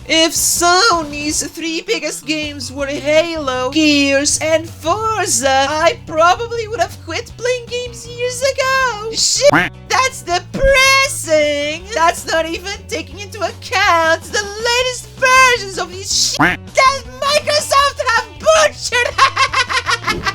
If Sony's three biggest games were Halo, Gears, and Forza, I probably would have quit playing games years ago. Shit, that's depressing. That's not even taking into account the latest versions of these shit that Microsoft have butchered.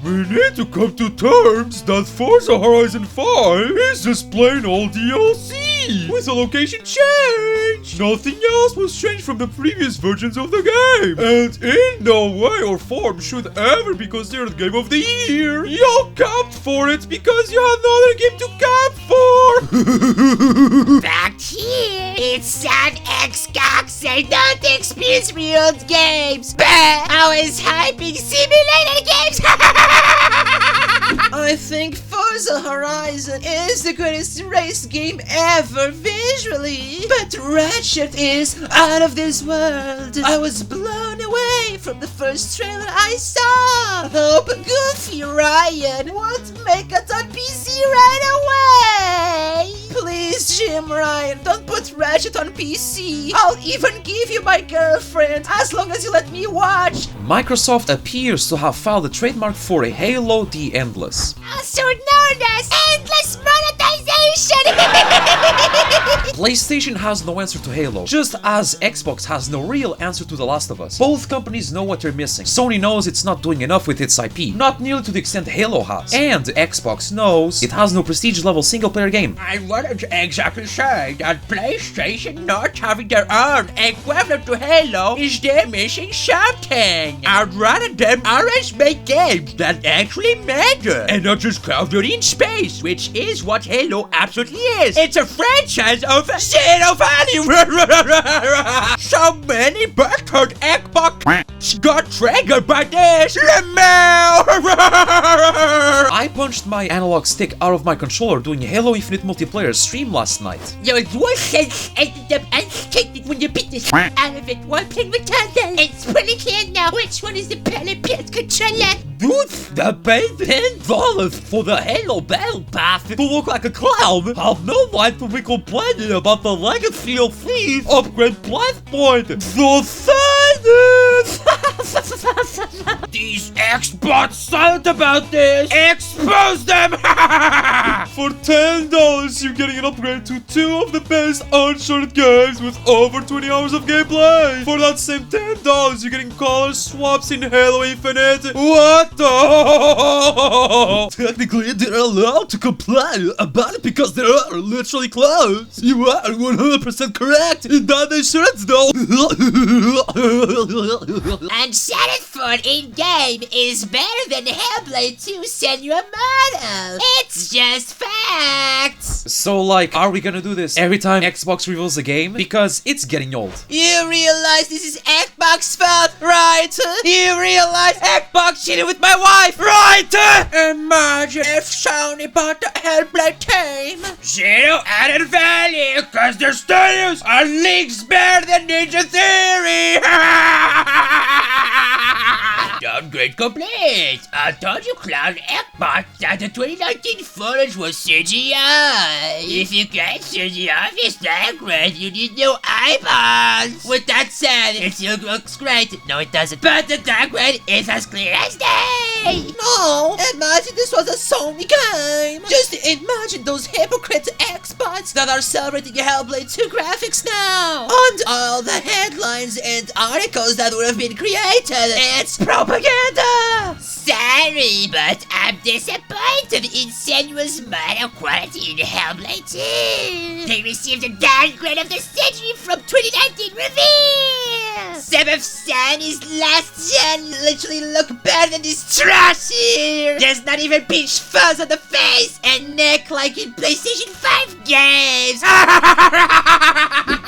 We need to come to terms that Forza Horizon 5 is just plain old DLC with a location change. Nothing else was changed from the previous versions of the game, and in no way or form should ever be considered Game of the Year. You camped for it because you had no other game to camp for. Back here, it's sad ex-cocks and not experience real games. But I was hyping simulator games. I think Forza Horizon is the greatest race game ever visually, but Ratchet is out of this world. I was blown away from the first trailer I saw. Hope Goofy Ryan won't make it on PC right away. Please, Jim Ryan, don't put Ratchet on PC. I'll even give you my girlfriend as long as you let me watch. Microsoft appears to have filed a trademark for a Halo the Endless. Also known as endless monetization. PlayStation has no answer to Halo, just as Xbox has no real answer to The Last of Us. Both companies know what they're missing. Sony knows it's not doing enough with its IP, not nearly to the extent Halo has. And Xbox knows it has no prestige-level single-player game. I wanted to exactly say that PlayStation not having their own equivalent to Halo is they're missing something. I'd rather them always make games that actually matter, and not just Call of Duty in space, which is what Halo absolutely is. It's a franchise of zero value. So many butthurt Xbox got triggered by this. I punched my analog stick out of my controller doing Halo Infinite multiplayer stream last night. Your DualSense ended up unscathed when you beat the out of it while playing with Thunder. It's pretty clear now which one is the better PS controller. Dude, the paid $10 for the Halo Battle Pass to look like a clown. Have no right to be complaining about the legacy of Thieves upgrade price point. So sadness. These Xbots silent about this. Expose them. For $10, you're getting an upgrade to 2 of the best Uncharted games with over 20 hours of gameplay. For that same $10, you're getting color swaps in Halo Infinite. What the? Technically, they're allowed to complain about it because they are literally close. You are 100% correct in that insurance though. Uncharted 4 in-game is better than Hellblade 2 Senua Model. It's just facts. So like, are we gonna do this every time Xbox reveals a game? Because it's getting old. You realize this is Xbox fault, right? You realize Xbox cheated with my wife, right? Imagine if Sony bought the Hellblade team. Zero added value because their studios are leagues better than Ninja Theory. Downgrade complete. I told you, Cloud Xbox, that the 2019 footage was CGI. If you can't see the obvious downgrade, you need new eyeballs. With that said, it still looks great. No, it doesn't. But the downgrade is as clear as day. No, imagine this was a Sony game. Just imagine those hypocrite Xbots that are celebrating Hellblade 2 graphics now. And all the headlines and articles that would have been created. It's propaganda. Sorry, but I'm disappointed in Senua's model quality in Hellblade 2. They received a downgrade of the century from 2019 reveal. Some of Sony's last gen literally look better than this trash here. There's not even peach fuzz on the face and neck like in PlayStation 5 games.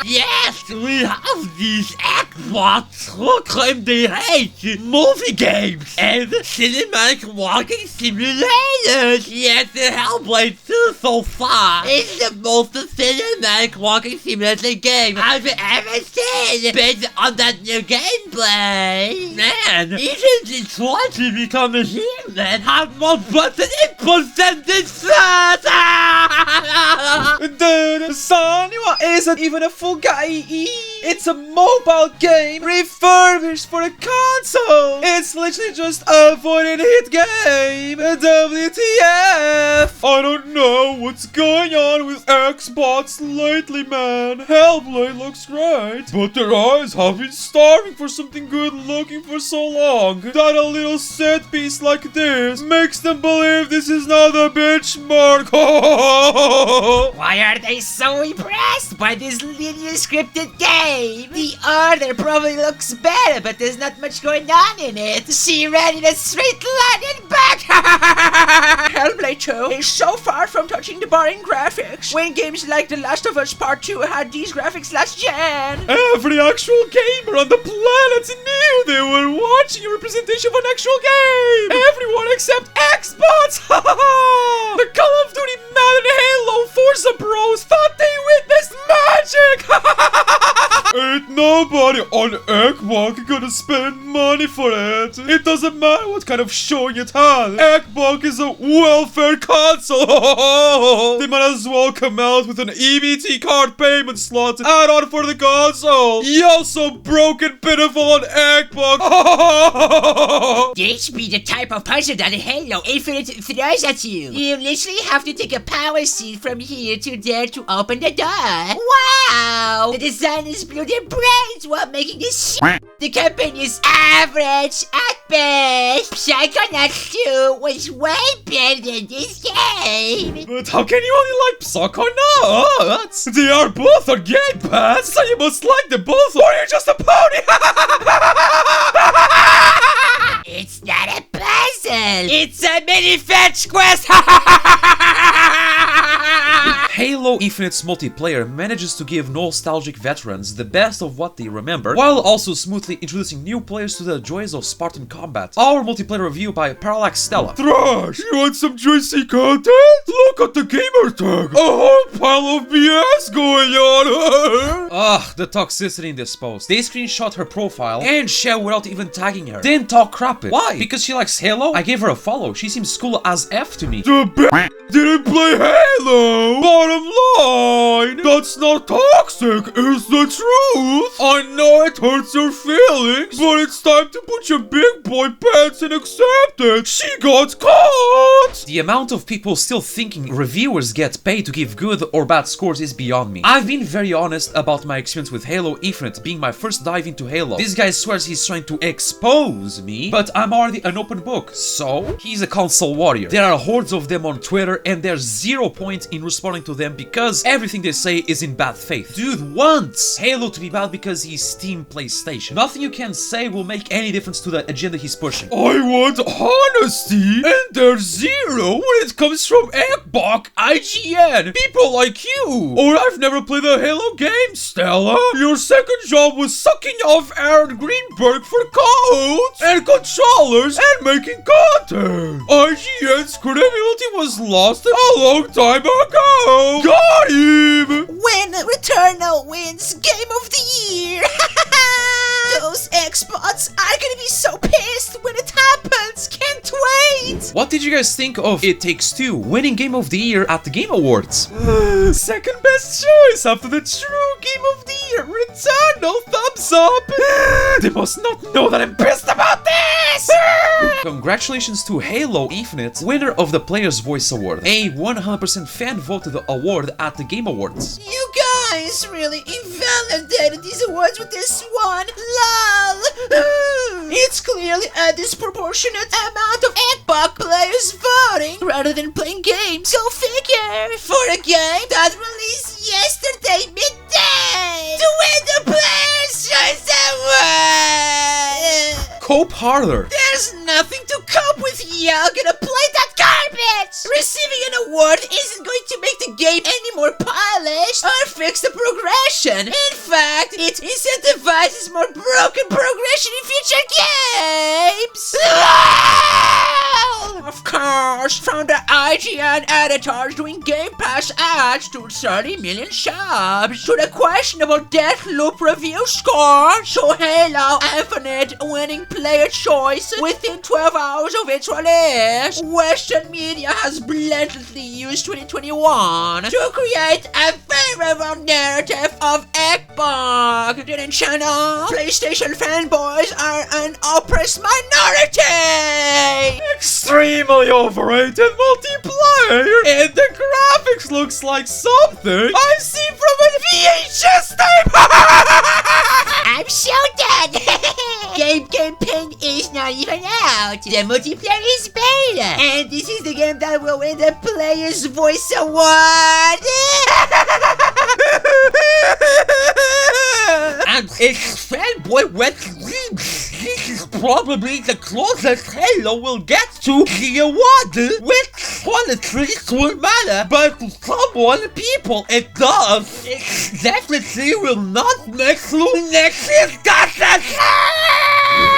Yes, we have these Xbots who claim they hate movie games and cinematic walking simulators. Yet the Hellblade 2 so far is the most cinematic walking simulator game I've ever seen. Based on that new game Fanboy. Man, even the 20 become a human have more button inputs than this fat. Dude, Sanwa isn't even a full guy. It's a mobile game refurbished for a console. It's literally just a point-and-hit game. WTF? I don't know what's going on with Xbox lately, man. Hellblade looks great, but their eyes have been starving for something good looking for so long that a little set piece like this makes them believe this is not the benchmark. Why are they so impressed by this linear scripted game? The order probably looks better, but there's not much going on in it. She ran in a straight line and back. Hellblade 2 is so far from touching the boring graphics when games like The Last of Us Part 2 had these graphics last gen. Every actual gamer on the planet knew they were watching a representation of an actual game. Everyone except Xbox. The Call of Duty, Madden, Halo, Forza Bros thought they witnessed magic. Ain't nobody on Xbox gonna spend money for it. It doesn't matter what kind of showing it has. Xbox is a welfare console. They might as well come out with an EBT card payment slot add-on for the console. You're so broken, pitiful on Xbox. This be the type of puzzle that Halo Infinite throws at you. You literally have to take a power seed from here to there to open the door. Wow! The designers blew their brains while making this shit. The campaign is average at best. Psychonauts 2 was way better than this game. But how can you only like Psychonauts? They are both on Game Pass, so you must like them both or you're just a pony. It's not a puzzle. It's a mini fetch quest. Halo Infinite's multiplayer manages to give nostalgic veterans the best of what they remember, while also smoothly introducing new players to the joys of Spartan combat. Our multiplayer review by Parallax Stella. Thrash, you want some juicy content? Look at the gamer tag. A whole pile of BS going on. Ugh, the toxicity in this post. They screenshot her profile and share without even tagging her. Then talk crap it. Why? Because she likes Halo? I gave her a follow. She seems cool as F to me. The bitch didn't play Halo. Bottom line, that's not toxic, is the truth. I know it hurts your feelings, but it's time to put your big boy pants and accept it. She got caught. The amount of people still thinking reviewers get paid to give good or bad scores is beyond me. I've been very honest about my experience with Halo Infinite being my first dive into Halo. This guy swears he's trying to expose me, but I'm already an open book, so he's a console warrior. There are hordes of them on Twitter and there's 0 point in responding to them because everything they say is in bad faith. Dude wants Halo to be bad because he's Team PlayStation. Nothing you can say will make any difference to the agenda he's pushing. I want honesty, and there's zero when it comes from Xbox, IGN, people like you. Or I've never played a Halo game, Stella. Your second job was sucking off Aaron Greenberg for codes and controllers and making content. IGN's credibility was lost a long time ago. Got him. When Returnal wins Game of the Year! Those Xbots are gonna be so pissed when it happens! Can't wait! What did you guys think of It Takes Two winning Game of the Year at the Game Awards? Second best choice after the true Game of the Year. Returnal, thumbs up. They must not know that I'm pissed about this. Congratulations to Halo Infinite, winner of the Player's Voice Award, a 100% fan-voted award at the Game Awards. You guys really invalidated these awards with this one. LOL! It's clearly a disproportionate amount of Xbox players voting rather than playing games. Go figure! For a game that released yesterday midday to win the Player's Choice Award! Cope harder. There's nothing to cope with, y'all gonna play that garbage! Receiving an award isn't going to make the game any more polished or fix the progression. In fact, it incentivizes more broken progression in future games! Of course, from the IGN editors doing Game Pass ads to 30 million subs, to the questionable Deathloop review score, to Halo Infinite winning player choice within 12 hours of its release, Western media has blatantly used 2021 to create a favorable narrative of Xbox. Didn't you know? PlayStation fanboys are an oppressed minority! Extremely overrated multiplayer, and the graphics looks like something I've seen from a VHS tape. I'm so done! Game campaign is not even out. The multiplayer is beta. And this is the game that will win the Player's Voice Award. And it's Fanboy wet dreams. This is probably the closest Halo will get to the award, which honestly will matter, but to someone, people, it does. It definitely will not make through next year's contest.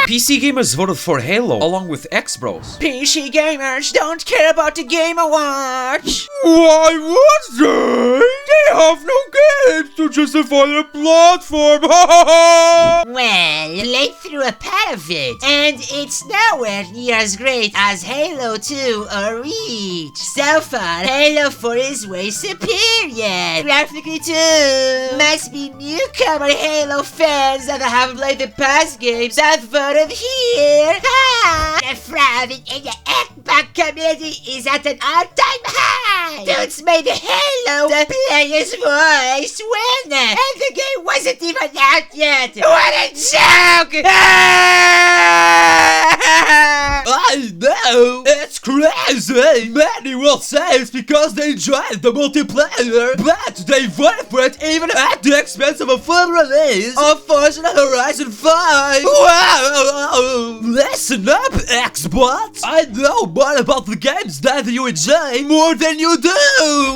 PC gamers voted for Halo along with X-Bros. PC gamers don't care about the Game Awards. Why would they? They have no games to justify their platform. Well, they threw a part of it, and it's nowhere near as great as Halo 2 or Reach. So far, Halo 4 is way superior, graphically too. Must be newcomer Halo fans that have played the past games that voted here. Ha! The fraud in the Xbox community is at an all-time high. Dudes made Halo the player's voice winner, and the game wasn't even out yet. What a joke! I know, it's crazy. Many will say it's because they enjoyed the multiplayer, but they voted for it even at the expense of a full release of Forza Horizon 5. Wow! Listen up, Xbox. I know more about the games that you enjoy more than you do.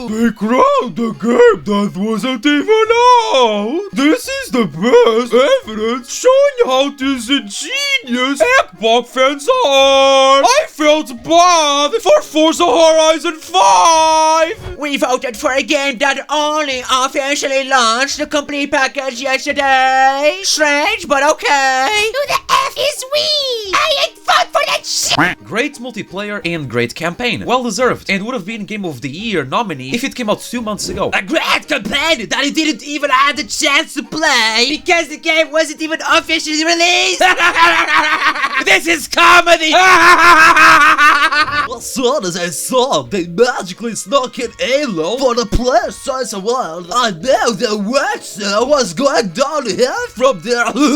They crowned a game that wasn't even out. This is the best evidence showing how disingenuous Xbox fans are. I felt bad for Forza Horizon 5. We voted for a game that only officially launched the complete package yesterday. Strange, but okay. Who the F is we? I ain't vote for that shit! Great multiplayer and great campaign. Well deserved, and would have been Game of the Year nominee if it came out 2 months ago. A great campaign that he didn't even have the chance to play because the game wasn't even officially released. This is comedy. As soon as I saw they magically snuck in Halo for the Player's Choice Award, I knew the work show was going downhill from there. You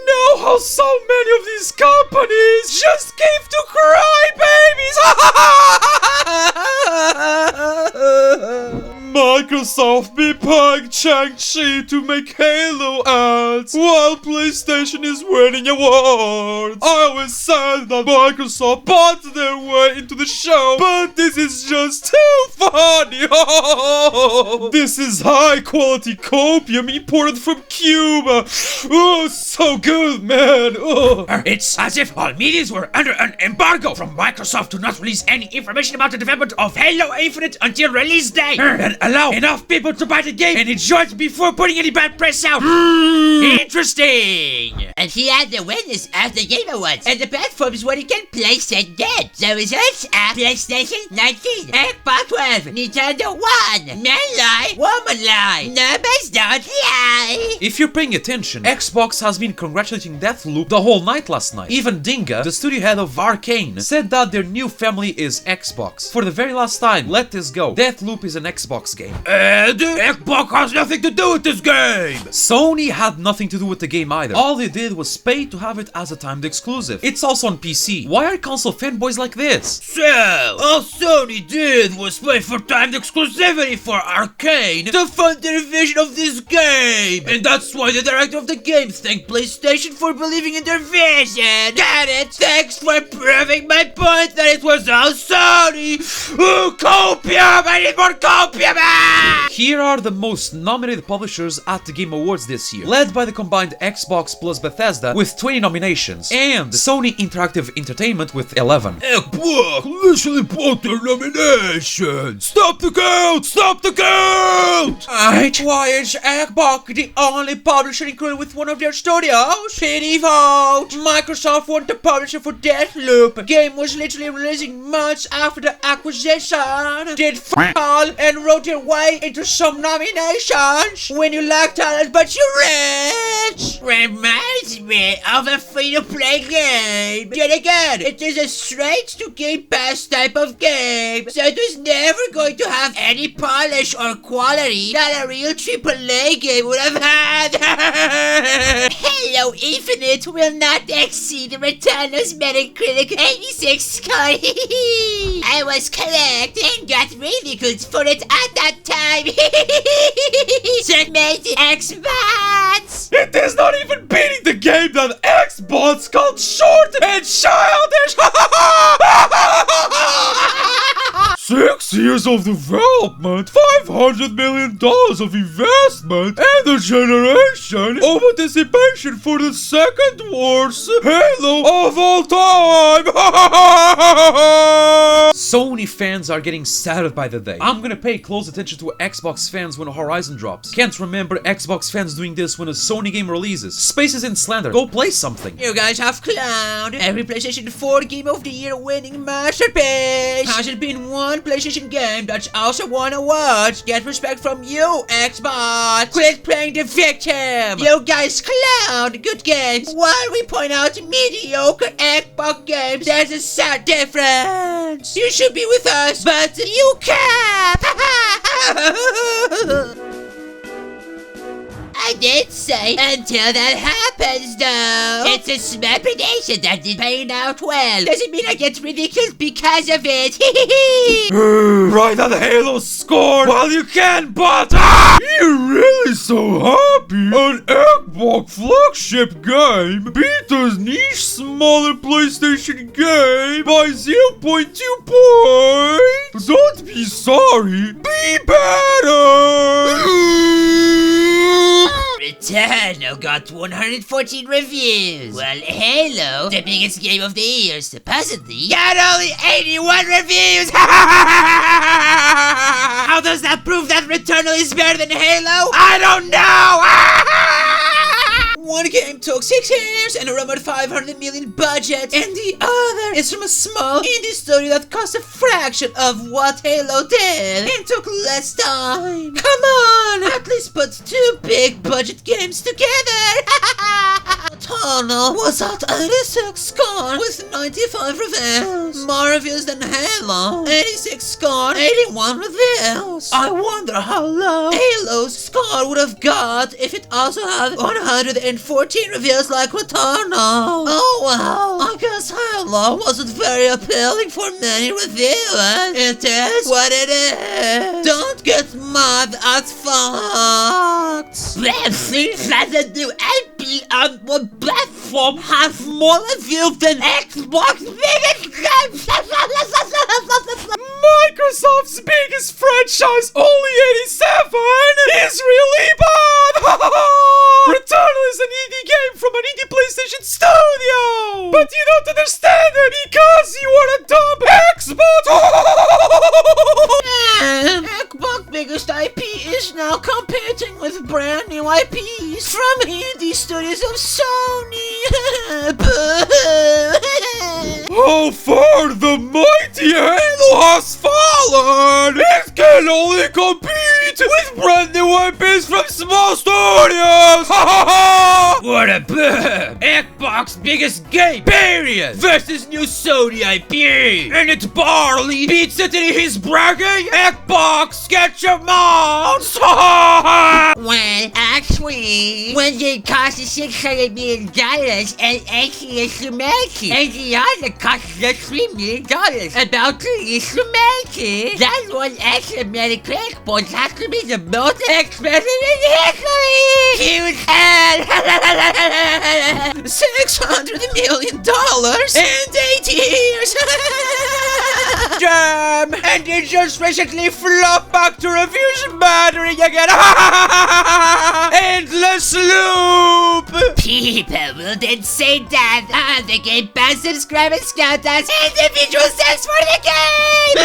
know how so many of these companies just came to cry babies. Microsoft be paying Chang-Chi to make Halo ads while PlayStation is winning awards. I always said that Microsoft bought their way into the show, but this is just too funny. This is high quality copium imported from Cuba. Oh, so good, man. Oh. It's as if all medias were under an embargo from Microsoft to not release any information about the development of Halo Infinite until release day and allow enough people to buy the game and enjoy it before putting any bad press out. Interesting. And he had the winners of the Game Awards and the platforms where you can play said game. The results are PlayStation 19, Xbox 12, Nintendo 1. Men lie, woman lie, numbers don't lie. If you're paying attention, Xbox has been congratulating Deathloop the whole night last night. Even Dinga, the studio head of Arcane, said that their new family is Xbox. For the very last time, let this go. Deathloop is an Xbox game. And Xbox has nothing to do with this game. Sony had nothing to do with the game either. All they did was pay to have it as a timed exclusive. It's also on PC. Why are console fanboys like this? So, all Sony did was pay for timed exclusivity for Arcane to fund their vision of this game. And that's why the director of the game thanked PlayStation for believing in their vision. Get it? Thanks for proving my point that it was all Sony. Ooh, copium! I need more copium! Here are the most nominated publishers at the Game Awards this year, led by the combined Xbox plus Bethesda with 20 nominations, and Sony Interactive Entertainment with 11. Xbox literally broke their nomination. Stop the count! Stop the count! Why is Xbox the only publisher included with one of their studios? Pity vote! Microsoft wanted to publish it for Deathloop. The game was literally releasing months after the acquisition. Did all and wrote their way into some nominations. When you lack talent but you're rich. Reminds me of a free-to-play game. Yet again, it is a straight-to-Game Pass type of game, so it was never going to have any polish or quality that a real AAA game would have had. Halo Infinite will not exceed the Returnal's Metacritic 86 score. I was correct and got ridiculed for it at that time. So it made the Xbox. It is not even beating the game that Xbox called short and childish! 6 years of development, $500 million of investment, and a generation of anticipation for the second worst Halo of all time! Sony fans are getting saddened by the day. I'm gonna pay close attention to Xbox fans when Horizon drops. Can't remember Xbox fans doing this when a Sony game releases. Space is in slander. Go play something. You guys have clowned every PlayStation 4 Game of the Year winning masterpiece. Hasn't been one PlayStation game that's also won awards. Get respect from you, Xbox. Quit playing the victim. You guys clowned good games while we point out mediocre Xbox games. There's a sad difference. You should be with us, but you can't. I did say until that happens, though. It's a smart prediction that did pay out well. Doesn't mean I get ridiculed because of it. Right on Halo score while you can, but you're really so happy an Xbox flagship game beat a niche smaller PlayStation game by 0.2 points. Don't be sorry, be better. Returnal got 114 reviews, while Halo, the biggest game of the year supposedly, got only 81 reviews! How does that prove that Returnal is better than Halo? I don't know! One game took 6 years and a rumored $500 million budget, and the other is from a small indie studio that cost a fraction of what Halo did and took less time. Come on, at least put 2 big budget games together. Tunnel was at 86 score with 95 reviews. More reviews than Halo. 86 score, 81 reviews. I wonder how low Halo's score would have got if it also had 114 reviews like Returnal. Oh well, I guess Halo wasn't very appealing for many reviewers. It is what it is. Don't get mad at facts. Since that the new IP on one platform has more reviews than Xbox biggest game. Microsoft's biggest franchise, only 87, is really bad! Returnal is an indie game from an indie PlayStation studio! But you don't understand it because you are a dumb Xbox! And Xbox biggest IP is now competing with brand new IPs from indie studios of Sony. How far the mighty Halo has fallen! It can only compete with brand new IPs from small studios! What a bum! Xbox biggest game, period, versus new Sony IP, and it barely beats it in his bragging. Xbox, get your mouse! Well, actually, when they cost $600 million and actually is to make it, and the other cost us $3 million about to release to make it, that one extra Metacritic points has to be the most expensive in history! Huge hell! $600 million and 8 years! Damn! And it just recently flopped back to reviews mattering again. Endless loop! People will then say that the Game Pass subscribers count as individual sales for the game!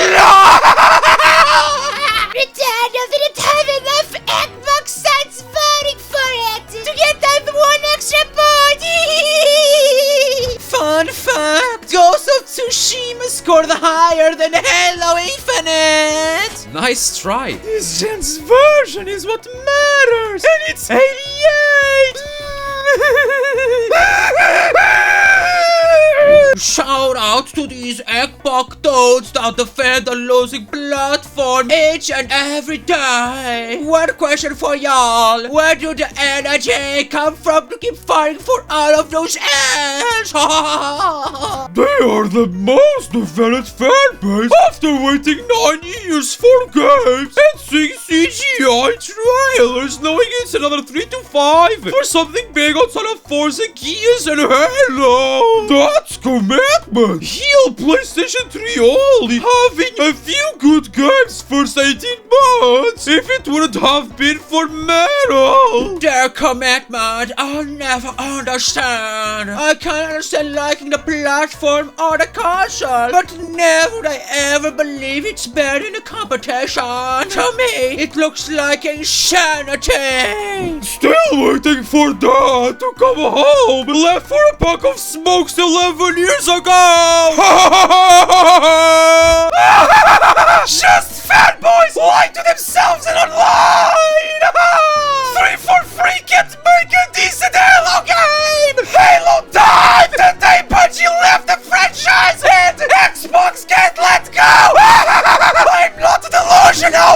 Return of the time enough Xbox sites voting for it to get them 1 extra point! Fun fact, Ghost of Tsushima scored higher than Halo Infinite! Nice try. This gen's version is what matters, and it's 88! Shout out to these Xbox toads that defend the losing platform each and every day. One question for y'all. Where do the energy come from to keep fighting for all of those ads? They are the most developed fanbase after waiting 9 years for games and seeing CGI trailers knowing it's another 3 to 5 for something big outside of Forza Gears and Halo. That's commitment. Heal PlayStation 3 only having a few good games first 18 months if it wouldn't have been for Metal. Their commitment I'll never understand. I can understand liking the platform or the console, but never would I ever believe it's better in a competition. To me, it looks like insanity. Still waiting for that to come home. Left for a pack of smokes 11 years ago. Just fanboys lying to themselves and online. 3 for free can't make a decent Halo game. Halo died the day Bungie left the franchise, and Xbox can't let go. I'm not delusional.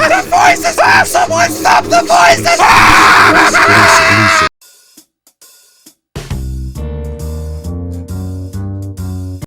The voices. Someone stop the voices.